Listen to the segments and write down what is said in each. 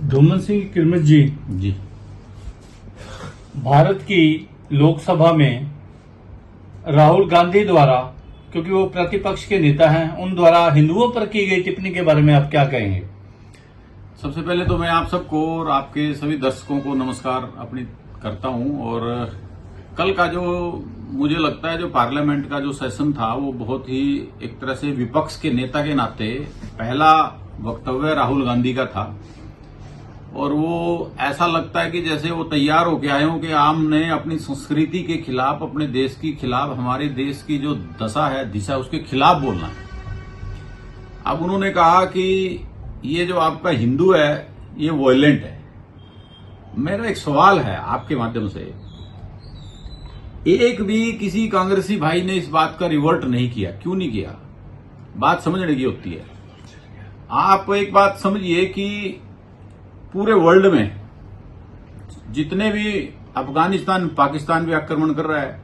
धूमन सिंह किरमिट जी, भारत की लोकसभा में राहुल गांधी द्वारा, क्योंकि वो प्रतिपक्ष के नेता हैं, उन द्वारा हिंदुओं पर की गई टिप्पणी के बारे में आप क्या कहेंगे? सबसे पहले तो मैं आप सबको और आपके सभी दर्शकों को नमस्कार अपनी करता हूं। और कल का जो मुझे लगता है जो पार्लियामेंट का जो सेशन था वो बहुत ही एक तरह से विपक्ष के नेता के नाते पहला वक्तव्य राहुल गांधी का था। और वो ऐसा लगता है कि जैसे वो तैयार होके आए हों कि हमने अपनी संस्कृति के खिलाफ, अपने देश के खिलाफ, हमारे देश की जो दशा है, दिशा, उसके खिलाफ बोलना है। अब उन्होंने कहा कि ये जो आपका हिंदू है ये वायलेंट है। मेरा एक सवाल है आपके माध्यम से, एक भी किसी कांग्रेसी भाई ने इस बात का रिवर्ट नहीं किया। क्यों नहीं किया? बात समझने की होती है। आप एक बात समझिए कि पूरे वर्ल्ड में जितने भी अफगानिस्तान, पाकिस्तान भी आक्रमण कर रहा है,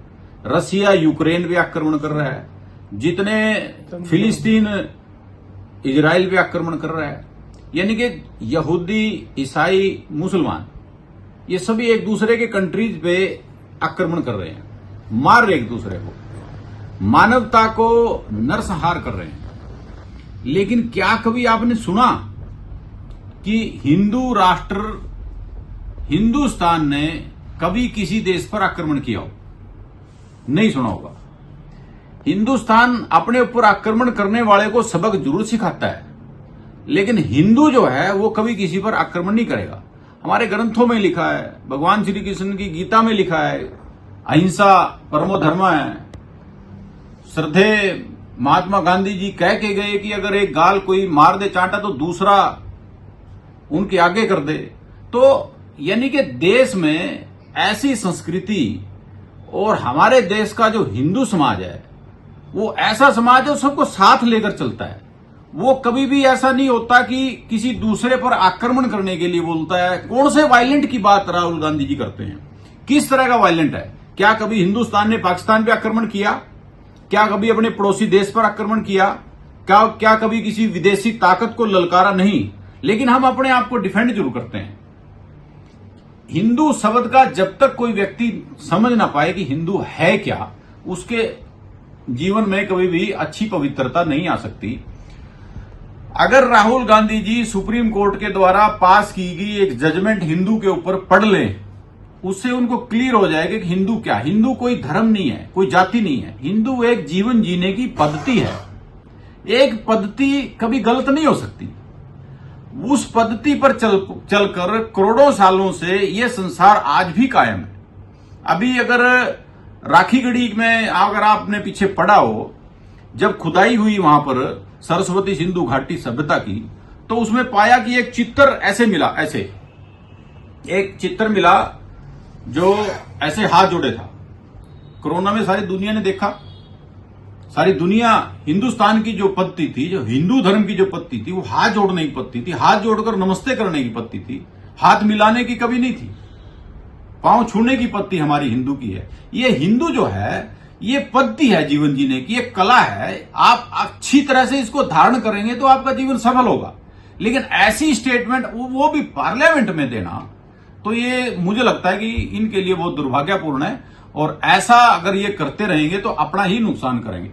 रसिया, यूक्रेन भी आक्रमण कर रहा है, जितने फिलिस्तीन, इजराइल भी आक्रमण कर रहा है, यानी कि यहूदी, ईसाई, मुसलमान, ये सभी एक दूसरे के कंट्रीज पे आक्रमण कर रहे हैं, मार रहे एक दूसरे को, मानवता को नरसंहार कर रहे हैं। लेकिन क्या कभी आपने सुना कि हिंदू राष्ट्र हिंदुस्तान ने कभी किसी देश पर आक्रमण किया हो? नहीं सुना होगा। हिंदुस्तान अपने ऊपर आक्रमण करने वाले को सबक जरूर सिखाता है, लेकिन हिंदू जो है वो कभी किसी पर आक्रमण नहीं करेगा। हमारे ग्रंथों में लिखा है, भगवान श्री कृष्ण की गीता में लिखा है, अहिंसा परमो धर्म है। श्रद्धेय महात्मा गांधी जी कह के गए कि अगर एक गाल कोई मार दे चांटा तो दूसरा उनके आगे कर दे। तो यानी कि देश में ऐसी संस्कृति, और हमारे देश का जो हिंदू समाज है वो ऐसा समाज है, सबको साथ लेकर चलता है। वो कभी भी ऐसा नहीं होता कि किसी दूसरे पर आक्रमण करने के लिए बोलता है। कौन से वायलेंट की बात राहुल गांधी जी करते हैं? किस तरह का वायलेंट है? क्या कभी हिंदुस्तान ने पाकिस्तान पे आक्रमण किया? क्या कभी अपने पड़ोसी देश पर आक्रमण किया? क्या कभी किसी विदेशी ताकत को ललकारा? नहीं। लेकिन हम अपने आप को डिफेंड जरूर करते हैं। हिंदू शब्द का जब तक कोई व्यक्ति समझ ना पाए कि हिंदू है क्या, उसके जीवन में कभी भी अच्छी पवित्रता नहीं आ सकती। अगर राहुल गांधी जी सुप्रीम कोर्ट के द्वारा पास की गई एक जजमेंट हिंदू के ऊपर पढ़ लें, उससे उनको क्लियर हो जाएगा कि हिंदू क्या। हिंदू कोई धर्म नहीं है, कोई जाति नहीं है। हिंदू एक जीवन जीने की पद्धति है। एक पद्धति कभी गलत नहीं हो सकती। उस पद्धति पर चलकर करोड़ों सालों से यह संसार आज भी कायम है। अभी अगर राखीगढ़ी में अगर आपने पीछे पढ़ा हो, जब खुदाई हुई वहां पर सरस्वती सिंधु घाटी सभ्यता की, तो उसमें पाया कि एक चित्र ऐसे मिला, ऐसे एक चित्र मिला जो ऐसे हाथ जोड़े था। कोरोना में सारी दुनिया ने देखा, सारी दुनिया, हिंदुस्तान की जो पद्धति थी, जो हिंदू धर्म की जो पद्धति थी, वो हाथ जोड़ने की पद्धति थी। हाथ जोड़कर नमस्ते करने की पद्धति थी, हाथ मिलाने की कभी नहीं थी। पांव छूने की पद्धति हमारी हिंदू की है। ये हिंदू जो है ये पद्धति है जीवन जीने की, एक कला है। आप अच्छी तरह से इसको धारण करेंगे तो आपका जीवन सफल होगा। लेकिन ऐसी स्टेटमेंट वो भी पार्लियामेंट में देना, तो ये मुझे लगता है कि इनके लिए बहुत दुर्भाग्यपूर्ण है। और ऐसा अगर ये करते रहेंगे तो अपना ही नुकसान करेंगे।